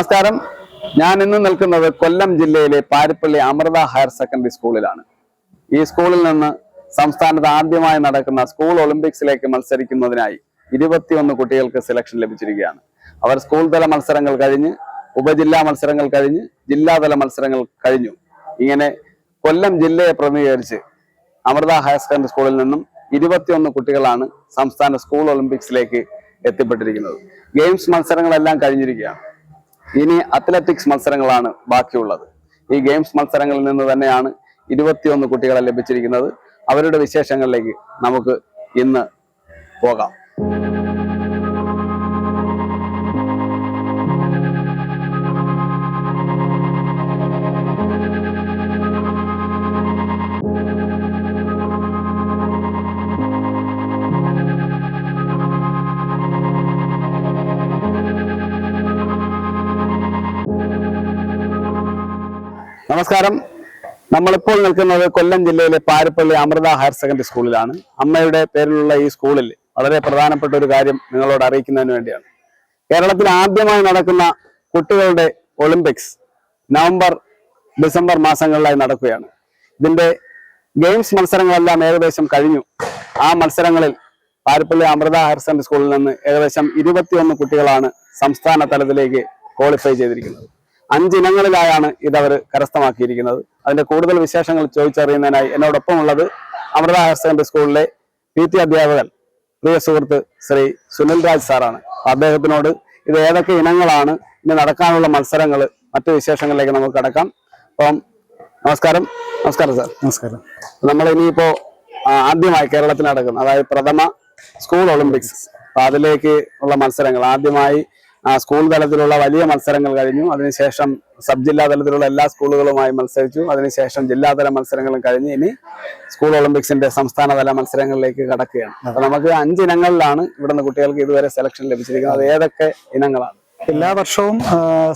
നമസ്കാരം. ഞാൻ ഇന്ന് നിൽക്കുന്നത് കൊല്ലം ജില്ലയിലെ പാരിപ്പള്ളി അമൃത ഹയർ സെക്കൻഡറി സ്കൂളിലാണ്. ഈ സ്കൂളിൽ നിന്ന് സംസ്ഥാനത്ത് ആദ്യമായി നടക്കുന്ന സ്കൂൾ ഒളിമ്പിക്സിലേക്ക് മത്സരിക്കുന്നതിനായി 21 കുട്ടികൾക്ക് സെലക്ഷൻ ലഭിച്ചിരിക്കുകയാണ്. അവർ സ്കൂൾ തല മത്സരങ്ങൾ കഴിഞ്ഞ്, ഉപജില്ലാ മത്സരങ്ങൾ കഴിഞ്ഞ്, ജില്ലാതല മത്സരങ്ങൾ കഴിഞ്ഞു. ഇങ്ങനെ കൊല്ലം ജില്ലയെ പ്രതിനിധീകരിച്ച് അമൃത ഹയർ സെക്കൻഡറി സ്കൂളിൽ നിന്നും 21 കുട്ടികളാണ് സംസ്ഥാന സ്കൂൾ ഒളിമ്പിക്സിലേക്ക് എത്തിപ്പെട്ടിരിക്കുന്നത്. ഗെയിംസ് മത്സരങ്ങളെല്ലാം കഴിഞ്ഞിരിക്കുകയാണ്. ഇനി അത്ലറ്റിക്സ് മത്സരങ്ങളാണ് ബാക്കിയുള്ളത്. ഈ ഗെയിംസ് മത്സരങ്ങളിൽ നിന്ന് തന്നെയാണ് 21 കുട്ടികളെ ലഭിച്ചിരിക്കുന്നത്. അവരുടെ വിശേഷങ്ങളിലേക്ക് നമുക്ക് ഇന്ന് പോകാം. നമസ്കാരം. നമ്മളിപ്പോൾ നിൽക്കുന്നത് കൊല്ലം ജില്ലയിലെ പാരിപ്പള്ളി അമൃത ഹയർ സെക്കൻഡറി സ്കൂളിലാണ്. അമ്മയുടെ പേരിലുള്ള ഈ സ്കൂളിൽ വളരെ പ്രധാനപ്പെട്ട ഒരു കാര്യം നിങ്ങളോട് അറിയിക്കുന്നതിന് വേണ്ടിയാണ്. കേരളത്തിൽ ആദ്യമായി നടക്കുന്ന കുട്ടികളുടെ ഒളിമ്പിക്സ് നവംബർ, ഡിസംബർ മാസങ്ങളിലായി നടക്കുകയാണ്. ഇതിന്റെ ഗെയിംസ് മത്സരങ്ങളെല്ലാം ഏകദേശം കഴിഞ്ഞു. ആ മത്സരങ്ങളിൽ പാരിപ്പള്ളി അമൃത ഹയർ സെക്കൻഡറി സ്കൂളിൽ നിന്ന് ഏകദേശം 21 കുട്ടികളാണ് സംസ്ഥാന തലത്തിലേക്ക് ക്വാളിഫൈ ചെയ്തിരിക്കുന്നത്. 5 ഇനങ്ങളിലായാണ് ഇതവർ കരസ്ഥമാക്കിയിരിക്കുന്നത്. അതിന്റെ കൂടുതൽ വിശേഷങ്ങൾ ചോദിച്ചറിയുന്നതിനായി എന്നോടൊപ്പം ഉള്ളത് അമൃത ഹയർ സെക്കൻഡറി സ്കൂളിലെ PT അധ്യാപകൻ, പ്രിയ സുഹൃത്ത് ശ്രീ സുനിൽ രാജ് സാറാണ്. അദ്ദേഹത്തിനോട് ഇത് ഏതൊക്കെ ഇനങ്ങളാണ്, ഇനി നടക്കാനുള്ള മത്സരങ്ങൾ, മറ്റു വിശേഷങ്ങളിലേക്ക് നമുക്ക് കടക്കാം. അപ്പം നമസ്കാരം. നമസ്കാരം സാർ. നമസ്കാരം. നമ്മൾ ഇനിയിപ്പോ ആദ്യമായി കേരളത്തിൽ നടക്കുന്ന, അതായത് പ്രഥമ സ്കൂൾ ഒളിമ്പിക്സ്, അപ്പൊ അതിലേക്ക് ഉള്ള മത്സരങ്ങൾ ആദ്യമായി സ്കൂൾ തലത്തിലുള്ള വലിയ മത്സരങ്ങൾ കഴിഞ്ഞു. അതിനുശേഷം സബ് ജില്ലാ തലത്തിലുള്ള എല്ലാ സ്കൂളുകളുമായി മത്സരിച്ചു. അതിനുശേഷം ജില്ലാതല മത്സരങ്ങളും കഴിഞ്ഞ് ഇനി സ്കൂൾ ഒളിമ്പിക്സിന്റെ സംസ്ഥാനതല മത്സരങ്ങളിലേക്ക് കടക്കുകയാണ്. അപ്പൊ നമുക്ക് 5 ഇനങ്ങളിലാണ് ഇവിടുന്ന് കുട്ടികൾക്ക് ഇതുവരെ സെലക്ഷൻ ലഭിച്ചിരിക്കുന്നത്. അത് ഏതൊക്കെ ഇനങ്ങളാണ്? എല്ലാ വർഷവും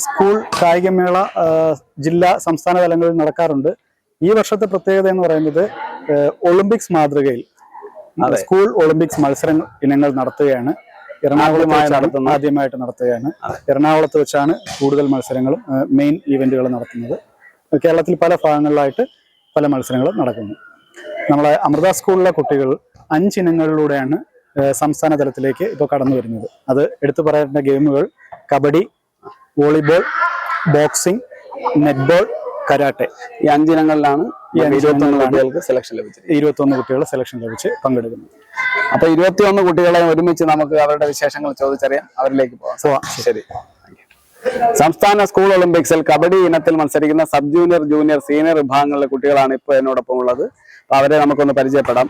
സ്കൂൾ കായികമേള ജില്ലാ സംസ്ഥാന തലങ്ങളിൽ നടക്കാറുണ്ട്. ഈ വർഷത്തെ പ്രത്യേകത എന്ന് പറയുന്നത് ഒളിമ്പിക്സ് മാതൃകയിൽ സ്കൂൾ ഒളിമ്പിക്സ് മത്സര ഇനങ്ങൾ നടത്തുകയാണ്. ആദ്യമായിട്ട് നടത്തുകയാണ്. എറണാകുളത്ത് വെച്ചാണ് കൂടുതൽ മത്സരങ്ങളും മെയിൻ ഈവന്റുകൾ നടത്തുന്നത്. കേരളത്തിൽ പല ഭാഗങ്ങളിലായിട്ട് പല മത്സരങ്ങളും നടക്കുന്നു. നമ്മളെ അമൃത സ്കൂളിലെ കുട്ടികൾ 5 ഇനങ്ങളിലൂടെയാണ് സംസ്ഥാന തലത്തിലേക്ക് ഇപ്പോൾ കടന്നു വരുന്നത്. അത് എടുത്തു പറയേണ്ട ഗെയിമുകൾ kabaddi, volleyball, boxing, netball, karate. ഈ 5 ഇനങ്ങളിലാണ് 21 കുട്ടികൾക്ക് സെലക്ഷൻ ലഭിച്ചത്. 21 കുട്ടികൾ സെലക്ഷൻ ലഭിച്ച് പങ്കെടുക്കുന്നു. അപ്പൊ 21 കുട്ടികളെ ഒരുമിച്ച് നമുക്ക് അവരുടെ വിശേഷങ്ങൾ ചോദിച്ചറിയാം. അവരിലേക്ക് പോവാം. ശരി. സംസ്ഥാന സ്കൂൾ ഒളിമ്പിക്സിൽ കബഡി ഇനത്തിൽ മത്സരിക്കുന്ന സബ് ജൂനിയർ, ജൂനിയർ, സീനിയർ വിഭാഗങ്ങളിലെ കുട്ടികളാണ് ഇപ്പോൾ എന്നോടൊപ്പം ഉള്ളത്. അപ്പൊ അവരെ നമുക്കൊന്ന് പരിചയപ്പെടാം.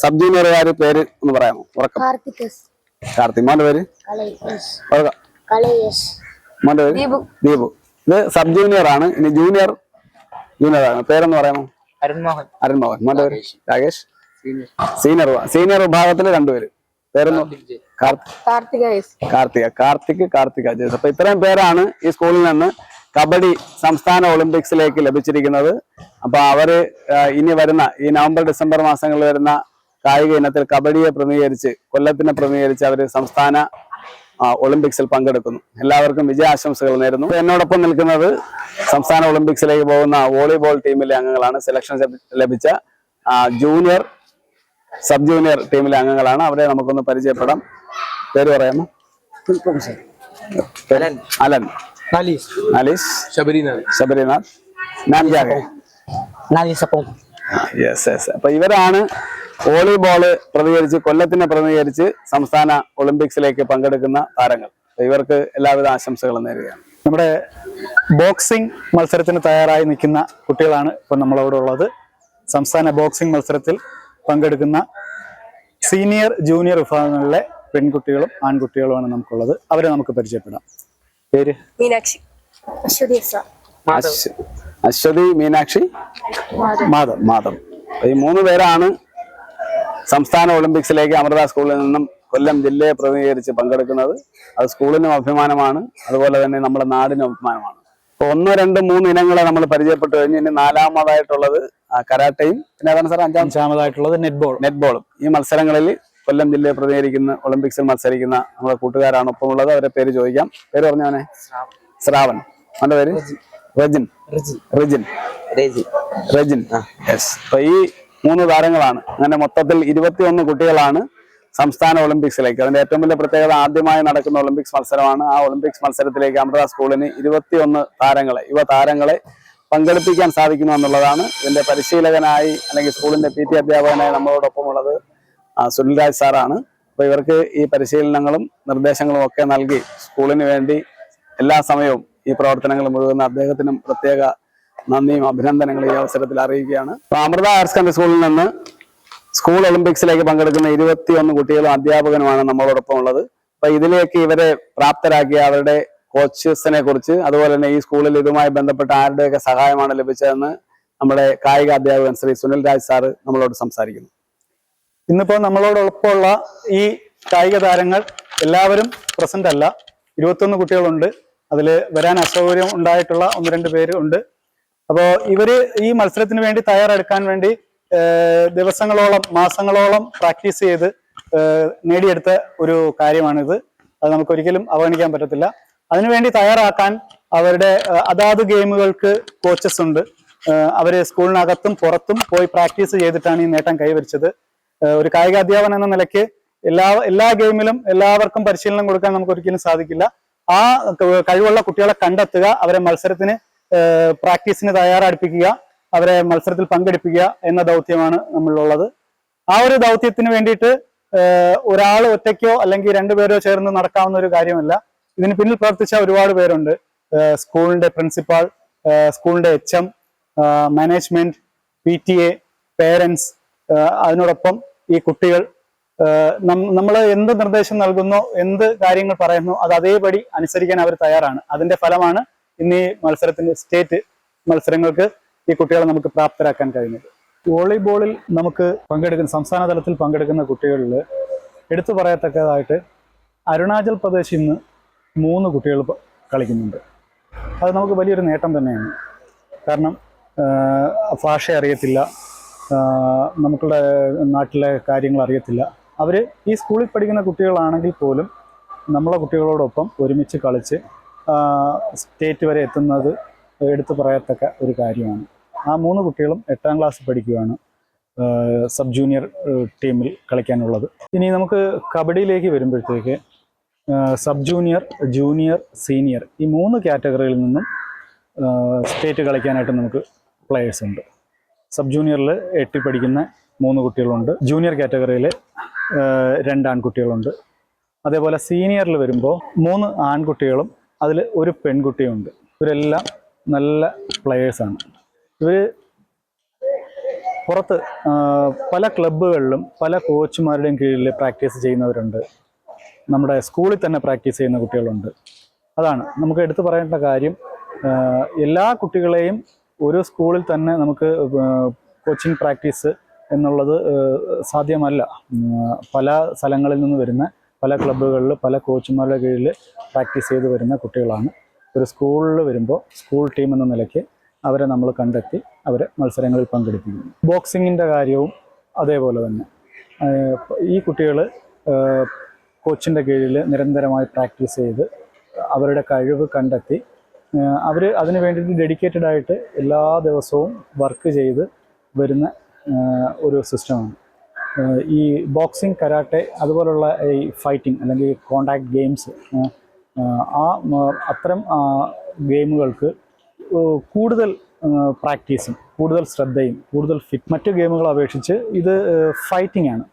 സബ് ജൂനിയറുകാര് പേര് ഒന്ന് പറയാമോ? കാർത്തിക്. മോന്റെ പേര്? മോന്റെ പേര്? ദീപു. ഇത് സബ് ജൂനിയർ ആണ്. ഇനി ജൂനിയർ ആണ്. പേരെന്ന് പറയാമോ? അരുൺമോഹൻ. മോന്റെ പേര്? രാകേഷ്. സീനിയർ വിഭാഗത്തില് 2 പേര്. പേരൊന്നും? കാർത്തിക്. അപ്പൊ ഇത്രയും പേരാണ് ഈ സ്കൂളിൽ നിന്ന് കബഡി സംസ്ഥാന ഒളിമ്പിക്സിലേക്ക് ലഭിച്ചിരിക്കുന്നത്. അപ്പൊ അവര് ഇനി വരുന്ന ഈ നവംബർ, ഡിസംബർ മാസങ്ങളിൽ വരുന്ന കായിക ഇനത്തിൽ കബഡിയെ പ്രതിനിധീകരിച്ച്, കൊല്ലത്തിനെ പ്രതിനിധീകരിച്ച് അവര് സംസ്ഥാന ഒളിമ്പിക്സിൽ പങ്കെടുക്കുന്നു. എല്ലാവർക്കും വിജയാശംസകൾ നേരുന്നു. എന്നോടൊപ്പം നിൽക്കുന്നത് സംസ്ഥാന ഒളിമ്പിക്സിലേക്ക് പോകുന്ന വോളിബോൾ ടീമിലെ അംഗങ്ങളാണ്. സെലക്ഷൻ ലഭിച്ച ജൂനിയർ, സബ് ജൂനിയർ ടീമിലെ അംഗങ്ങളാണ്. അവരെ നമുക്കൊന്ന് പരിചയപ്പെടാം. പേര് പറയാമോ? അലൻ, നാലീസ്, ശബരിനാഥ്, അപ്പൊ ഇവരാണ് വോളിബോള് പ്രതികരിച്ച്, കൊല്ലത്തിനെ പ്രതികരിച്ച് സംസ്ഥാന ഒളിമ്പിക്സിലേക്ക് പങ്കെടുക്കുന്ന താരങ്ങൾ. ഇവർക്ക് എല്ലാവിധ ആശംസകളും നേരുകയാണ്. നമ്മുടെ ബോക്സിംഗ് മത്സരത്തിന് തയ്യാറായി നിൽക്കുന്ന കുട്ടികളാണ് ഇപ്പൊ നമ്മളവിടെ ഉള്ളത്. സംസ്ഥാന ബോക്സിംഗ് മത്സരത്തിൽ പങ്കെടുക്കുന്ന സീനിയർ, ജൂനിയർ വിഭാഗങ്ങളിലെ പെൺകുട്ടികളും ആൺകുട്ടികളുമാണ് നമുക്കുള്ളത്. അവരെ നമുക്ക് പരിചയപ്പെടാം. പേര്? മീനാക്ഷി, അശ്വതി, മീനാക്ഷി, മാധവ്. ഈ 3 പേരാണ് സംസ്ഥാന ഒളിമ്പിക്സിലേക്ക് അമൃത സ്കൂളിൽ നിന്നും കൊല്ലം ജില്ലയെ പ്രതിനിധീകരിച്ച് പങ്കെടുക്കുന്നത്. അത് സ്കൂളിനും അഭിമാനമാണ്, അതുപോലെ തന്നെ നമ്മുടെ നാടിനും അഭിമാനമാണ്. അപ്പൊ 1, 2, 3 ഇനങ്ങളെ നമ്മൾ പരിചയപ്പെട്ടു കഴിഞ്ഞ് ഇനി 4ാമതായിട്ടുള്ളത് കരാട്ടയും, പിന്നെ അതാണ് സാർ 5ാമതായിട്ടുള്ളത് നെറ്റ്ബോളും. ഈ മത്സരങ്ങളിൽ കൊല്ലം ജില്ലയെ പ്രതിനിധീകരിക്കുന്ന ഒളിമ്പിക്സിൽ മത്സരിക്കുന്ന നമ്മുടെ കൂട്ടുകാരാണ് ഒപ്പം ഉള്ളത്. അവരെ പേര് ചോദിക്കാം. പേര് പറഞ്ഞവനെ? ശ്രാവൺ, അവന്റെ പേര് റജിൻ. റിജിൻ റജിൻ. യെസ്. അപ്പൊ ഈ 3 താരങ്ങളാണ്. അങ്ങനെ മൊത്തത്തിൽ 21 കുട്ടികളാണ് സംസ്ഥാന ഒളിമ്പിക്സിലേക്ക്. അതിന്റെ ഏറ്റവും വലിയ പ്രത്യേകത ആദ്യമായി നടക്കുന്ന ഒളിമ്പിക്സ് മത്സരമാണ്. ആ ഒളിമ്പിക്സ് മത്സരത്തിലേക്ക് അമൃത സ്കൂളിന് 21 താരങ്ങളെ പങ്കെടുപ്പിക്കാൻ സാധിക്കുന്നു എന്നുള്ളതാണ്. ഇതിന്റെ പരിശീലകനായി അല്ലെങ്കിൽ സ്കൂളിന്റെ PT അധ്യാപകനായി നമ്മളോടൊപ്പം ഉള്ളത് സുനിൽ രാജ് സാറാണ്. അപ്പൊ ഇവർക്ക് ഈ പരിശീലനങ്ങളും നിർദ്ദേശങ്ങളും ഒക്കെ നൽകി സ്കൂളിന് വേണ്ടി എല്ലാ സമയവും ഈ പ്രവർത്തനങ്ങൾ മുഴുവൻ അദ്ദേഹത്തിനും പ്രത്യേക നന്ദിയും അഭിനന്ദനങ്ങളും ഈ അവസരത്തിൽ അറിയിക്കുകയാണ്. അപ്പൊ അമൃത ഹയർ സെക്കൻഡറി സ്കൂളിൽ നിന്ന് സ്കൂൾ ഒളിമ്പിക്സിലേക്ക് പങ്കെടുക്കുന്ന 21 കുട്ടികളും അധ്യാപകനുമാണ് നമ്മളോടൊപ്പം ഉള്ളത്. അപ്പൊ ഇതിലേക്ക് ഇവരെ പ്രാപ്തരാക്കിയ അവരുടെ കോച്ചസിനെ കുറിച്ച്, അതുപോലെ തന്നെ ഈ സ്കൂളിൽ ഇതുമായി ബന്ധപ്പെട്ട ആരുടെയൊക്കെ സഹായമാണ് ലഭിച്ചതെന്ന് നമ്മുടെ കായിക അധ്യാപകൻ ശ്രീ സുനിൽ രാജ് സാറ് നമ്മളോട് സംസാരിക്കുന്നു. ഇന്നിപ്പോൾ നമ്മളോടൊപ്പമുള്ള ഈ കായിക താരങ്ങൾ എല്ലാവരും പ്രസന്റ് അല്ല. 21 കുട്ടികളുണ്ട്. അതിൽ വരാൻ അസൗകര്യം ഉണ്ടായിട്ടുള്ള 1-2 പേര് ഉണ്ട്. അപ്പോൾ ഇവര് ഈ മത്സരത്തിന് വേണ്ടി തയ്യാറെടുക്കാൻ വേണ്ടി ദിവസങ്ങളോളം മാസങ്ങളോളം പ്രാക്ടീസ് ചെയ്ത് നേടിയെടുത്ത ഒരു കാര്യമാണിത്. അത് നമുക്ക് ഒരിക്കലും അവഗണിക്കാൻ പറ്റത്തില്ല. അതിനുവേണ്ടി തയ്യാറാക്കാൻ അവരുടെ അതാത് ഗെയിമുകൾക്ക് കോച്ചസ് ഉണ്ട്. അവര് സ്കൂളിനകത്തും പുറത്തും പോയി പ്രാക്ടീസ് ചെയ്തിട്ടാണ് ഈ നേട്ടം കൈവരിച്ചത്. ഒരു കായിക അധ്യാപകൻ എന്ന നിലയ്ക്ക് എല്ലാ ഗെയിമിലും എല്ലാവർക്കും പരിശീലനം കൊടുക്കാൻ നമുക്ക് ഒരിക്കലും സാധിക്കില്ല. ആ കഴിവുള്ള കുട്ടികളെ കണ്ടെത്തുക, അവരെ മത്സരത്തിന് പ്രാക്ടീസിന് തയ്യാറെടുപ്പിക്കുക, അവരെ മത്സരത്തിൽ പങ്കെടുപ്പിക്കുക എന്ന ദൗത്യമാണ് നമ്മളിലുള്ളത്. ആ ഒരു ദൗത്യത്തിന് വേണ്ടിയിട്ട് ഒരാൾ ഒറ്റയ്ക്കോ അല്ലെങ്കിൽ 2 പേരോ ചേർന്ന് നടക്കാവുന്ന ഒരു കാര്യമല്ല. ഇതിന് പിന്നിൽ പ്രവർത്തിച്ച ഒരുപാട് പേരുണ്ട്. സ്കൂളിന്റെ പ്രിൻസിപ്പാൾ, സ്കൂളിന്റെ HM, മാനേജ്മെന്റ്, PTA, പേരൻസ്, അതിനോടൊപ്പം ഈ കുട്ടികൾ. നമ്മൾ എന്ത് നിർദ്ദേശം നൽകുന്നോ, എന്ത് കാര്യങ്ങൾ പറയുന്നു, അത് അതേപടി അനുസരിക്കാൻ അവർ തയ്യാറാണ്. അതിന്റെ ഫലമാണ് ഇന്ന് ഈ മത്സരത്തിന് സ്റ്റേറ്റ് മത്സരങ്ങൾക്ക് ഈ കുട്ടികളെ നമുക്ക് പ്രാപ്തരാക്കാൻ കഴിഞ്ഞത്. വോളിബോളിൽ നമുക്ക് സംസ്ഥാന തലത്തിൽ പങ്കെടുക്കുന്ന കുട്ടികളിൽ എടുത്തു പറയത്തക്കതായിട്ട് അരുണാചൽ പ്രദേശിൽ നിന്ന് 3 കുട്ടികൾ കളിക്കുന്നുണ്ട്. അത് നമുക്ക് വലിയൊരു നേട്ടം തന്നെയാണ്. കാരണം ഭാഷ അറിയത്തില്ല, നമുക്കുള്ള നാട്ടിലെ കാര്യങ്ങൾ അറിയത്തില്ല. അവർ ഈ സ്കൂളിൽ പഠിക്കുന്ന കുട്ടികളാണെങ്കിൽ പോലും നമ്മളെ കുട്ടികളോടൊപ്പം ഒരുമിച്ച് കളിച്ച് സ്റ്റേറ്റ് വരെ എത്തുന്നത് എടുത്തു പറയത്തക്ക ഒരു കാര്യമാണ്. ആ 3 കുട്ടികളും 8ാം ക്ലാസ് പഠിക്കുകയാണ്, സബ് ജൂനിയർ ടീമിൽ കളിക്കാനുള്ളത്. ഇനി നമുക്ക് കബഡിയിലേക്ക് വരുമ്പോഴത്തേക്ക് സബ് ജൂനിയർ, ജൂനിയർ, സീനിയർ ഈ 3 കാറ്റഗറിയിൽ നിന്നും സ്റ്റേറ്റ് കളിക്കാനായിട്ട് നമുക്ക് പ്ലെയേഴ്സ് ഉണ്ട്. സബ് ജൂനിയറിൽ 8ൽ പഠിക്കുന്ന 3 കുട്ടികളുണ്ട്. ജൂനിയർ കാറ്റഗറിയിൽ 2 ആൺകുട്ടികളുണ്ട്. അതേപോലെ സീനിയറിൽ വരുമ്പോൾ 3 ആൺകുട്ടികളും അതിൽ 1 പെൺകുട്ടിയുണ്ട്. ഇവരെല്ലാം നല്ല പ്ലെയേഴ്സാണ്. ഇവർ പുറത്ത് പല ക്ലബ്ബുകളിലും പല കോച്ചുമാരുടെയും കീഴിൽ പ്രാക്ടീസ് ചെയ്യുന്നവരുണ്ട്. നമ്മുടെ സ്കൂളിൽ തന്നെ പ്രാക്ടീസ് ചെയ്യുന്ന കുട്ടികളുണ്ട്. അതാണ് നമുക്ക് എടുത്തു പറയേണ്ട കാര്യം. എല്ലാ കുട്ടികളെയും ഒരു സ്കൂളിൽ തന്നെ നമുക്ക് കോച്ചിങ് പ്രാക്ടീസ് എന്നുള്ളത് സാധ്യമല്ല. പല സ്ഥലങ്ങളിൽ നിന്ന് വരുന്ന പല ക്ലബ്ബുകളിൽ പല കോച്ചുമാരുടെ കീഴിൽ പ്രാക്ടീസ് ചെയ്ത് വരുന്ന കുട്ടികളാണ്. ഒരു സ്കൂളിൽ വരുമ്പോൾ സ്കൂൾ ടീം എന്ന നിലയ്ക്ക് അവരെ നമ്മൾ കണ്ടെത്തി അവരെ മത്സരങ്ങളിൽ പങ്കെടുപ്പിക്കുന്നു. ബോക്സിങ്ങിൻ്റെ കാര്യവും അതേപോലെ തന്നെ. ഈ കുട്ടികൾ കോച്ചിൻ്റെ കീഴിൽ നിരന്തരമായി പ്രാക്ടീസ് ചെയ്ത് അവരുടെ കഴിവ് കണ്ടെത്തി അവർ അതിന് വേണ്ടിയിട്ട് ഡെഡിക്കേറ്റഡ് ആയിട്ട് എല്ലാ ദിവസവും വർക്ക് ചെയ്ത് വരുന്ന ഒരു സിസ്റ്റമാണ്. ഈ ബോക്സിങ്, കരാട്ടെ അതുപോലുള്ള ഈ ഫൈറ്റിംഗ് അല്ലെങ്കിൽ കോണ്ടാക്ട് ഗെയിംസ്, അത്തരം ഗെയിമുകൾക്ക് കൂടുതൽ പ്രാക്ടീസും കൂടുതൽ ശ്രദ്ധയും കൂടുതൽ മറ്റു ഗെയിമുകളെ അപേക്ഷിച്ച് ഇത് ഫൈറ്റിംഗ് ആണ്.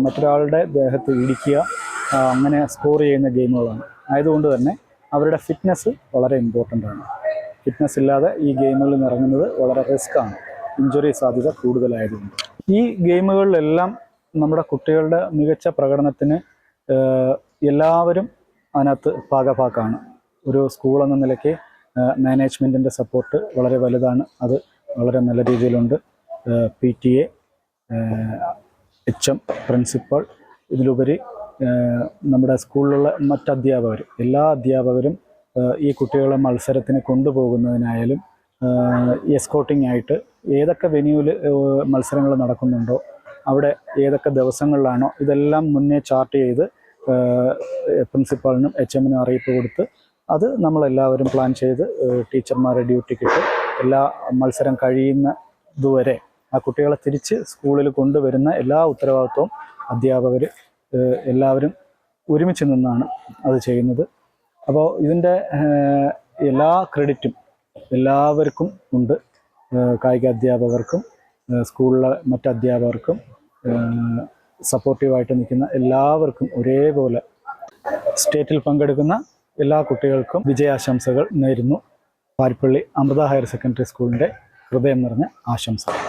മറ്റൊരാളുടെ ദേഹത്ത് ഇടിക്കുക, അങ്ങനെ സ്കോർ ചെയ്യുന്ന ഗെയിമുകളാണ്. ആയതുകൊണ്ട് തന്നെ അവരുടെ ഫിറ്റ്നസ് വളരെ ഇമ്പോർട്ടൻ്റ് ആണ്. ഫിറ്റ്നസ് ഇല്ലാതെ ഈ ഗെയിമുകളിൽ നിന്ന് ഇറങ്ങുന്നത് വളരെ റിസ്ക്കാണ്. ഇഞ്ചുറി സാധ്യത കൂടുതലായതുകൊണ്ട് ഈ ഗെയിമുകളിലെല്ലാം നമ്മുടെ കുട്ടികളുടെ മികച്ച പ്രകടനത്തിന് എല്ലാവരും അതിനകത്ത് ഭാഗഭാക്കാണ്. ഒരു സ്കൂൾ എന്ന നിലയ്ക്ക് മാനേജ്മെൻറ്റിൻ്റെ സപ്പോർട്ട് വളരെ വലുതാണ്. അത് വളരെ നല്ല രീതിയിലുണ്ട്. PTA, HM, പ്രിൻസിപ്പൽ, ഇതിലുപരി നമ്മുടെ സ്കൂളിലുള്ള മറ്റധ്യാപകർ, എല്ലാ അധ്യാപകരും ഈ കുട്ടികളെ മത്സരത്തിന് കൊണ്ടുപോകുന്നതിനായാലും എസ്കോട്ടിംഗ് ആയിട്ട് ഏതൊക്കെ വെന്യൂവിൽ മത്സരങ്ങൾ നടക്കുന്നുണ്ടോ അവിടെ ഏതൊക്കെ ദിവസങ്ങളിലാണോ ഇതെല്ലാം മുന്നേ ചാർട്ട് ചെയ്ത് പ്രിൻസിപ്പാളിനും HM-നും അറിയിപ്പ് കൊടുത്ത് അത് നമ്മളെല്ലാവരും പ്ലാൻ ചെയ്ത് ടീച്ചർമാരെ ഡ്യൂട്ടിക്കിട്ട് എല്ലാ മത്സരം കഴിയുന്നതുവരെ ആ കുട്ടികളെ തിരിച്ച് സ്കൂളിൽ കൊണ്ടുവരുന്ന എല്ലാ ഉത്തരവാദിത്വവും അധ്യാപകർ എല്ലാവരും ഒരുമിച്ച് നിന്നാണ് അത് ചെയ്യുന്നത്. അപ്പോൾ ഇതിൻ്റെ എല്ലാ ക്രെഡിറ്റും എല്ലാവർക്കും ഉണ്ട്. കായിക അധ്യാപകർക്കും സ്കൂളിലെ മറ്റധ്യാപകർക്കും സപ്പോർട്ടീവായിട്ട് നിൽക്കുന്ന എല്ലാവർക്കും ഒരേപോലെ സ്റ്റേറ്റിൽ പങ്കെടുക്കുന്ന എല്ലാ കുട്ടികൾക്കും വിജയാശംസകൾ നേരുന്നു. പാരിപ്പള്ളി അമൃത ഹയർ സെക്കൻഡറി സ്കൂളിൻ്റെ ഹൃദയം നിറഞ്ഞ ആശംസകൾ.